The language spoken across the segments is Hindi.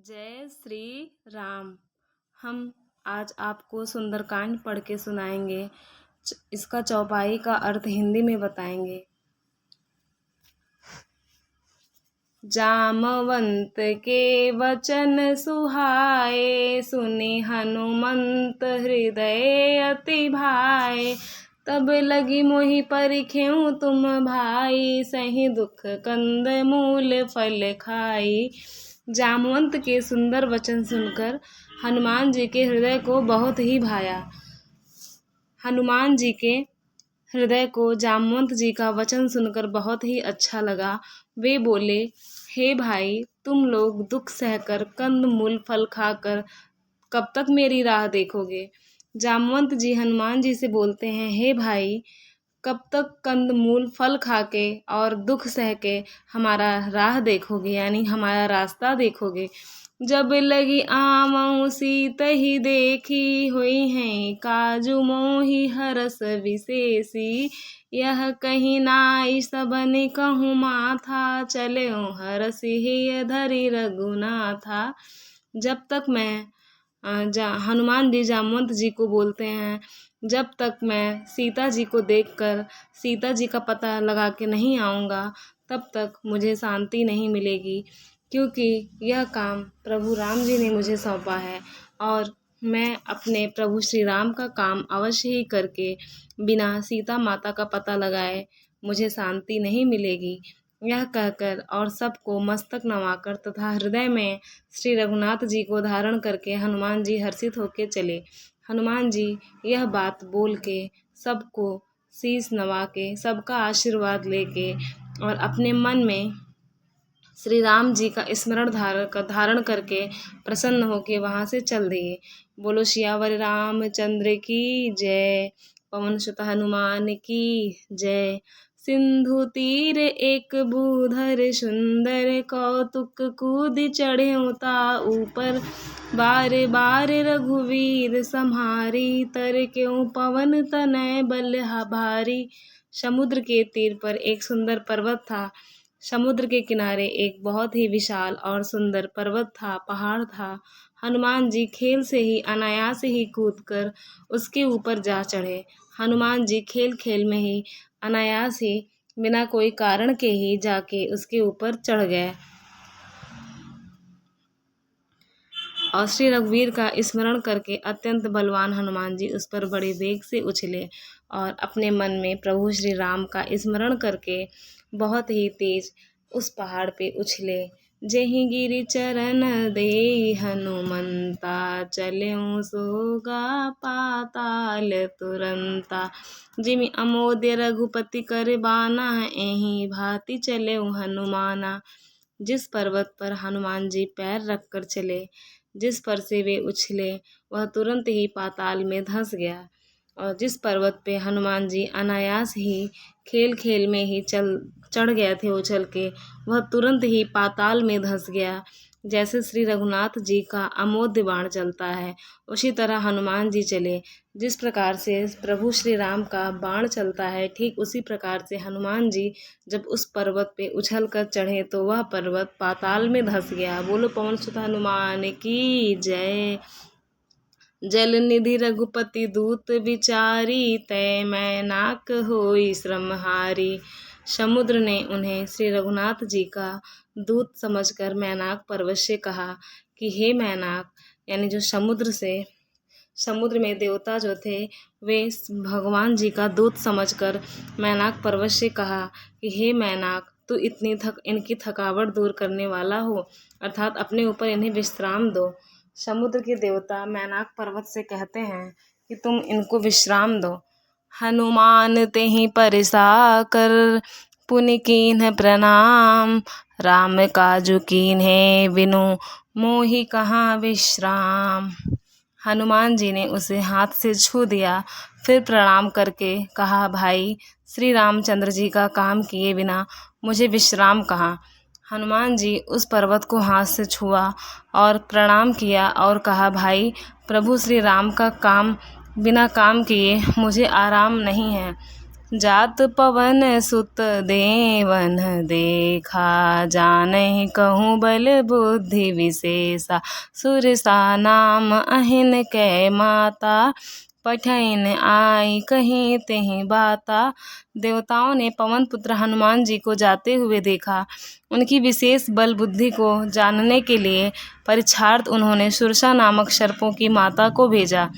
जय श्री राम। हम आज आपको सुंदरकांड पढ़ के सुनाएंगे। इसका चौपाई का अर्थ हिंदी में बताएंगे। जामवंत के वचन सुहाए, सुनि हनुमंत हृदय अति भाए। तब लगी मोहि परिखेउ तुम भाई, सही दुख कंद मूल फल खाई। जामवंत के सुंदर वचन सुनकर हनुमान जी के हृदय को बहुत ही भाया। हनुमान जी के हृदय को जामवंत जी का वचन सुनकर बहुत ही अच्छा लगा। वे बोले, हे भाई, तुम लोग दुख सहकर कंद मूल फल खाकर कब तक मेरी राह देखोगे। जामवंत जी हनुमान जी से बोलते हैं, हे भाई, कब तक कंद मूल फल खा के और दुख सह के हमारा राह देखोगे, यानी हमारा रास्ता देखोगे। जब लगी आमऊ सीत ही देखी, हुई हैं काजू मोहि हरस विशेषी। यह कहीं नाई सबन कहूँ माथा, चले हरसि ही धरि रघुनाथा। जब तक मैं हनुमान जी जामवंत जी को बोलते हैं, जब तक मैं सीता जी को देखकर सीता जी का पता लगा के नहीं आऊँगा, तब तक मुझे शांति नहीं मिलेगी, क्योंकि यह काम प्रभु राम जी ने मुझे सौंपा है और मैं अपने प्रभु श्री राम का काम अवश्य ही करके बिना सीता माता का पता लगाए मुझे शांति नहीं मिलेगी। यह कहकर और सबको मस्तक नवाकर तथा हृदय में श्री रघुनाथ जी को धारण करके हनुमान जी हर्षित होकर चले। हनुमान जी यह बात बोल के सबको शीश नवा के सबका आशीर्वाद लेके और अपने मन में श्री राम जी का स्मरण धारण करके प्रसन्न होके वहाँ से चल दिए। बोलो सियावर रामचंद्र की जय, पवन सुत हनुमान की जय। सिंधु तीर एक बूधर सुंदर, कौतुक कूद चढ़े उता ऊपर। बार बार रघुवीर सम्हारी, तर क्यों पवन तनय बल भारी। समुद्र के तीर पर एक सुंदर पर्वत था। समुद्र के किनारे एक बहुत ही विशाल और सुंदर पर्वत था, पहाड़ था। हनुमान जी खेल से ही अनायास ही कूदकर उसके ऊपर जा चढ़े। हनुमान जी खेल खेल में ही अनायास ही बिना कोई कारण के ही जाके उसके ऊपर चढ़ गए और श्री रघुवीर का स्मरण करके अत्यंत बलवान हनुमान जी उस पर बड़े वेग से उछले और अपने मन में प्रभु श्री राम का स्मरण करके बहुत ही तेज उस पहाड़ पे उछले। जेहि गिरि चरण दे हनुमंता, चल्यों सोगा पाताल तुरंता। जिमि अमोद्य रघुपति कर बाना, एहि भांति चल्यों हनुमाना। जिस पर्वत पर हनुमान जी पैर रखकर चले, जिस पर से वे उछले, वह तुरंत ही पाताल में धंस गया। और जिस पर्वत पे हनुमान जी अनायास ही खेल खेल में ही चढ़ गए थे उछल के, वह तुरंत ही पाताल में धंस गया। जैसे श्री रघुनाथ जी का अमोद्य बाण चलता है, उसी तरह हनुमान जी चले। जिस प्रकार से प्रभु श्री राम का बाण चलता है, ठीक उसी प्रकार से हनुमान जी जब उस पर्वत पे उछल कर चढ़े तो वह पर्वत पाताल में धंस गया। बोलो पवन सुत हनुमान की जय। जल निधि रघुपति दूत विचारी, तय मैनाक होई श्रमहारी। समुद्र ने उन्हें श्री रघुनाथ जी का दूत समझकर मैनाक पर्वत से कहा कि हे मैनाक, यानी जो समुद्र में देवता जो थे, वे भगवान जी का दूत समझकर मैनाक पर्वत से कहा कि हे मैनाक, तू इनकी थकावट दूर करने वाला हो, अर्थात अपने ऊपर इन्हें विश्राम दो। समुद्र के देवता मैनाक पर्वत से कहते हैं कि तुम इनको विश्राम दो। हनुमान तेहि परिसा कर, पुनि कीन्ह प्रणाम। राम काजु कीन्हे, बिनु मोहि कहाँ विश्राम। हनुमान जी ने उसे हाथ से छू दिया, फिर प्रणाम करके कहा, भाई, श्री रामचंद्र जी का काम किए बिना मुझे विश्राम कहाँ। हनुमान जी उस पर्वत को हाथ से छुआ और प्रणाम किया और कहा, भाई, प्रभु श्री राम का काम बिना काम किए मुझे आराम नहीं है। जात पवन सुत देवन देखा, जानहि कहूँ बल बुद्धि विशेषा, सुरसा नाम अहिन कै माता, पठैन आई कहीं तेहि बाता। देवताओं ने पवन पुत्र हनुमान जी को जाते हुए देखा। उनकी विशेष बल बुद्धि को जानने के लिए परीक्षार्थ उन्होंने सुरसा नामक सर्पों की माता को भेजा।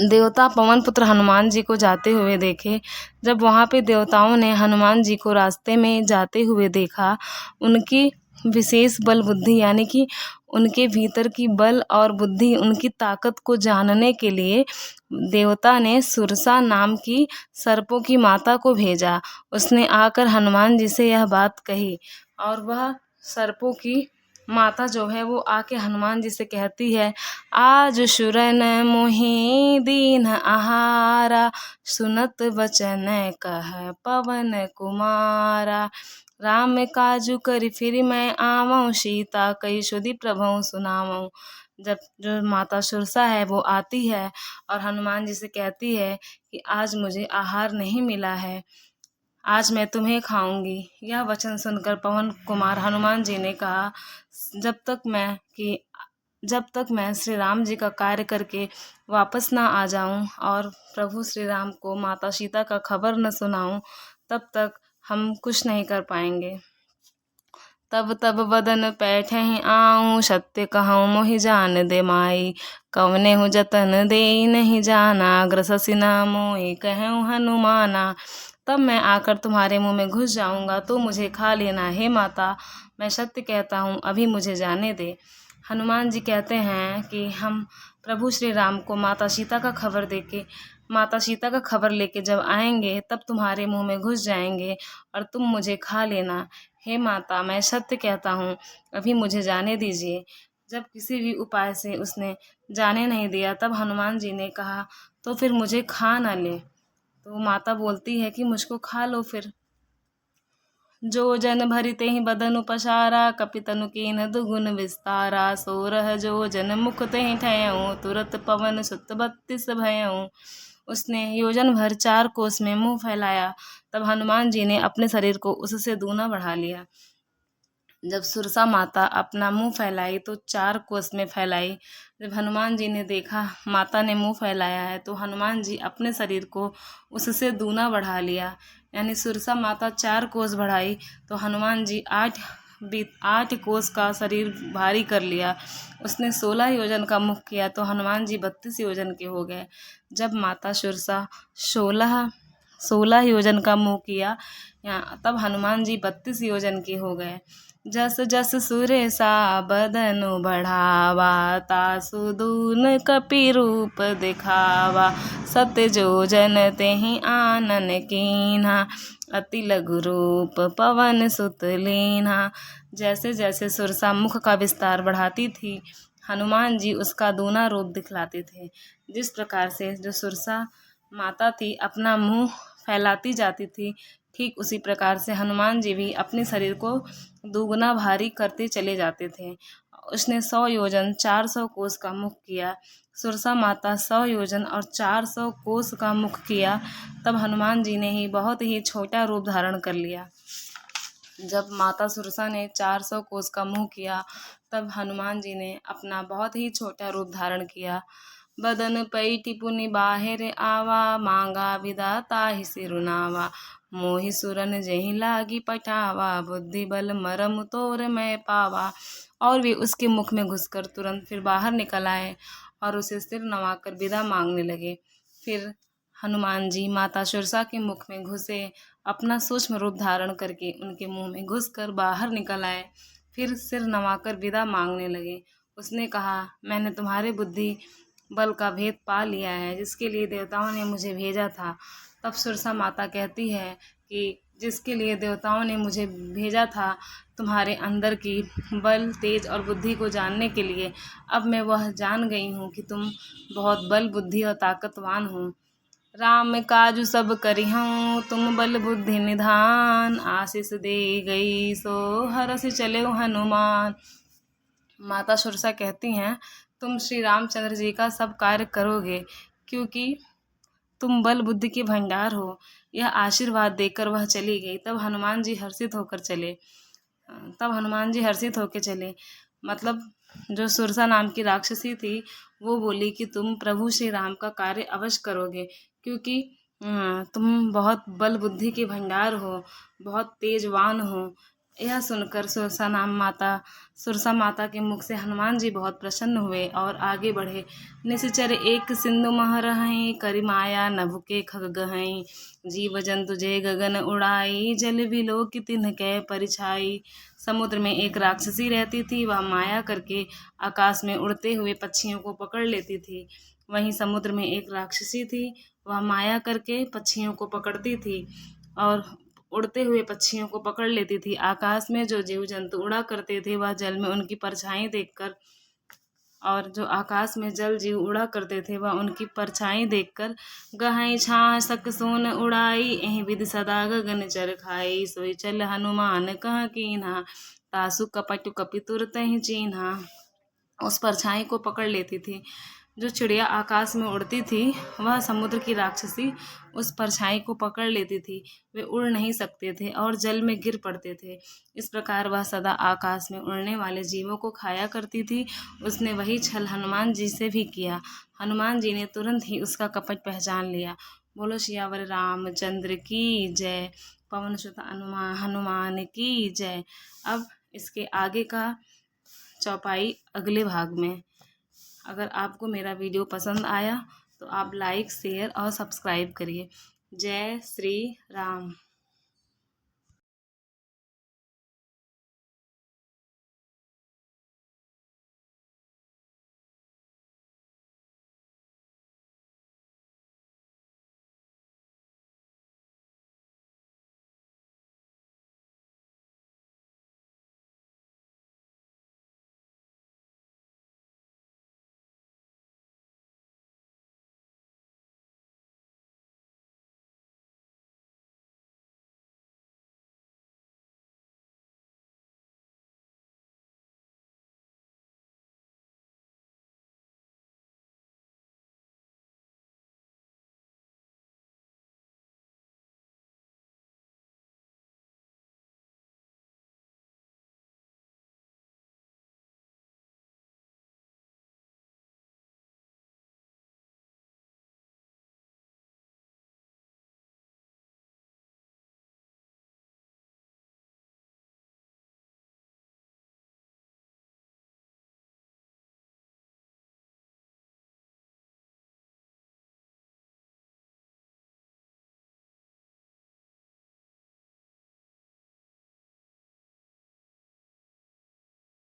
देवता पवन पुत्र हनुमान जी को जाते हुए देखे। जब वहाँ पे देवताओं ने हनुमान जी को रास्ते में जाते हुए देखा, उनकी विशेष बल बुद्धि यानी कि उनके भीतर की बल और बुद्धि, उनकी ताकत को जानने के लिए देवता ने सुरसा नाम की सर्पों की माता को भेजा। उसने आकर हनुमान जी से यह बात कही और वह सर्पों की माता जो है वो आके हनुमान जी से कहती है, आज सुरन मोहि दीन आहारा, सुनत वचन कह पवन कुमारा, राम काजु करि फिर मैं आवऊँ, सीता कही सुधि प्रभु सुनावऊँ। जब जो माता सुरसा है वो आती है और हनुमान जी से कहती है कि आज मुझे आहार नहीं मिला है, आज मैं तुम्हें खाऊंगी। यह वचन सुनकर पवन कुमार हनुमान जी ने कहा, जब तक मैं श्री राम जी का कार्य करके वापस ना आ जाऊं और प्रभु श्री राम को माता सीता का खबर न सुनाऊं, तब तक हम कुछ नहीं कर पाएंगे। तब वदन पैठहि आऊँ, सत्य कहूँ मोहि जान दे माई, कवने हूँ जतन दे नहीं जाना, ग्रससि न मोहि कहूँ हनुमाना। तब मैं आकर तुम्हारे मुँह में घुस जाऊँगा तो मुझे खा लेना। हे माता, मैं सत्य कहता हूँ, अभी मुझे जाने दे। हनुमान जी कहते हैं कि हम प्रभु श्री राम को माता सीता का खबर लेके जब आएंगे तब तुम्हारे मुंह में घुस जाएंगे और तुम मुझे खा लेना। हे माता, मैं सत्य कहता हूँ, अभी मुझे जाने दीजिए। जब किसी भी उपाय से उसने जाने नहीं दिया तब हनुमान जी ने कहा, तो फिर मुझे खा ना ले। तो माता बोलती है कि मुझको खा लो फिर। जो जन भरि तेहि बदनु पसारा, कपितनु कीन्ह दुगुन विस्तारा, सोरह जो जन मुख तेहि ठयऊँ, तुरत पवन सुत 32 भयऊँ। उसने योजन भर 4 कोस में मुंह फैलाया, तब हनुमान जी ने अपने शरीर को उससे दूना बढ़ा लिया। जब सुरसा माता अपना मुंह फैलाई तो 4 कोस में फैलाई। जब हनुमान जी ने देखा माता ने मुंह फैलाया है तो हनुमान जी अपने शरीर को उससे दूना बढ़ा लिया। यानी सुरसा माता 4 कोस बढ़ाई तो हनुमान जी 8 कोस का शरीर भारी कर लिया। उसने 16 योजन का मुख किया तो हनुमान जी 32 योजन के हो गए। जब माता सुरसा 16 योजन का मुँह किया तब हनुमान जी 32 योजन के हो गए। जस जस सुरेसा बदनु बढ़ावा, तासु दून कपि रूप दिखावा, सत्य जो जन तेहि आनन कीन्हा, अति लघु रूप पवन सुत लीन्हा। जैसे जैसे सुरसा मुख का विस्तार बढ़ाती थी, हनुमान जी उसका दूना रूप दिखलाते थे। जिस प्रकार से जो सुरसा माता थी अपना मुंह फैलाती जाती थी, ठीक उसी प्रकार से हनुमान जी भी अपने शरीर को दुगना भारी करते चले जाते थे। उसने 100 योजन 400 कोस का मुख किया। सुरसा माता 100 योजन और 400 कोस का मुख किया, तब हनुमान जी ने ही बहुत ही छोटा रूप धारण कर लिया। जब माता सुरसा ने 400 कोस का मुँह किया तब हनुमान जी ने अपना बहुत ही छोटा रूप धारण किया। बदन पैठि पुनि बाहिर आवा, मांगा विधाता ही सिरुनावा, मोहि सुरन जेहि लागी पठावा, बुद्धि बल मरम तोर मैं पावा। और वे उसके मुख में घुसकर तुरंत फिर बाहर निकल आए और उसे सिर नवाकर विदा मांगने लगे। फिर हनुमान जी माता सुरसा के मुख में घुसे, अपना सूक्ष्म रूप धारण करके उनके मुंह में घुसकर बाहर निकल आए, फिर सिर नवाकर विदा मांगने लगे। उसने कहा, मैंने तुम्हारे बुद्धि बल का भेद पा लिया है, जिसके लिए देवताओं ने मुझे भेजा था। तब सुरसा माता कहती है कि जिसके लिए देवताओं ने मुझे भेजा था, तुम्हारे अंदर की बल तेज और बुद्धि को जानने के लिए, अब मैं वह जान गई हूँ कि तुम बहुत बल बुद्धि और ताकतवान हो। राम काजु सब करिहूँ, तुम बल बुद्धि निधान, आशीष दे गई सो हरषि चले हनुमान। माता सुरसा कहती हैं, तुम श्री रामचंद्र जी का सब कार्य करोगे, क्योंकि तुम बल बुद्धि के भंडार हो। यह आशीर्वाद देकर वह चली गई। तब हनुमान जी हर्षित होकर चले। मतलब जो सुरसा नाम की राक्षसी थी वो बोली कि तुम प्रभु श्री राम का कार्य अवश्य करोगे, क्योंकि तुम बहुत बल बुद्धि के भंडार हो, बहुत तेजवान हो। यह सुनकर सुरसा माता के मुख से हनुमान जी बहुत प्रसन्न हुए और आगे बढ़े। निश्चर एक सिंधु मह रहई, करि माया नभ के खग गहई। जीव जंतु जय गगन उड़ाई, जल बिलो की तिन्ह कै परिछाई। समुद्र में एक राक्षसी रहती थी। वह माया करके आकाश में उड़ते हुए पक्षियों को पकड़ लेती थी। वहीं समुद्र में एक राक्षसी थी। वह माया करके पक्षियों को पकड़ती थी और उड़ते हुए पक्षियों को पकड़ लेती थी। आकाश में जो जीव जंतु उड़ा करते थे वह जल में उनकी परछाई देखकर गहई छाह सक सोन उड़ाई, एहि विधि सदा गगन चर खाई। सोई चल हनुमान कह कीन्हा, तासु कपट कपि तुरतहि चीन्हा। उस परछाई को पकड़ लेती थी। जो चिड़िया आकाश में उड़ती थी वह समुद्र की राक्षसी उस परछाई को पकड़ लेती थी। वे उड़ नहीं सकते थे और जल में गिर पड़ते थे। इस प्रकार वह सदा आकाश में उड़ने वाले जीवों को खाया करती थी। उसने वही छल हनुमान जी से भी किया। हनुमान जी ने तुरंत ही उसका कपट पहचान लिया। बोलो सियावर रामचंद्र की जय, पवन सुत हनुमान की जय। अब इसके आगे का चौपाई अगले भाग में। अगर आपको मेरा वीडियो पसंद आया तो आप लाइक, शेयर और सब्सक्राइब करिए। जय श्री राम।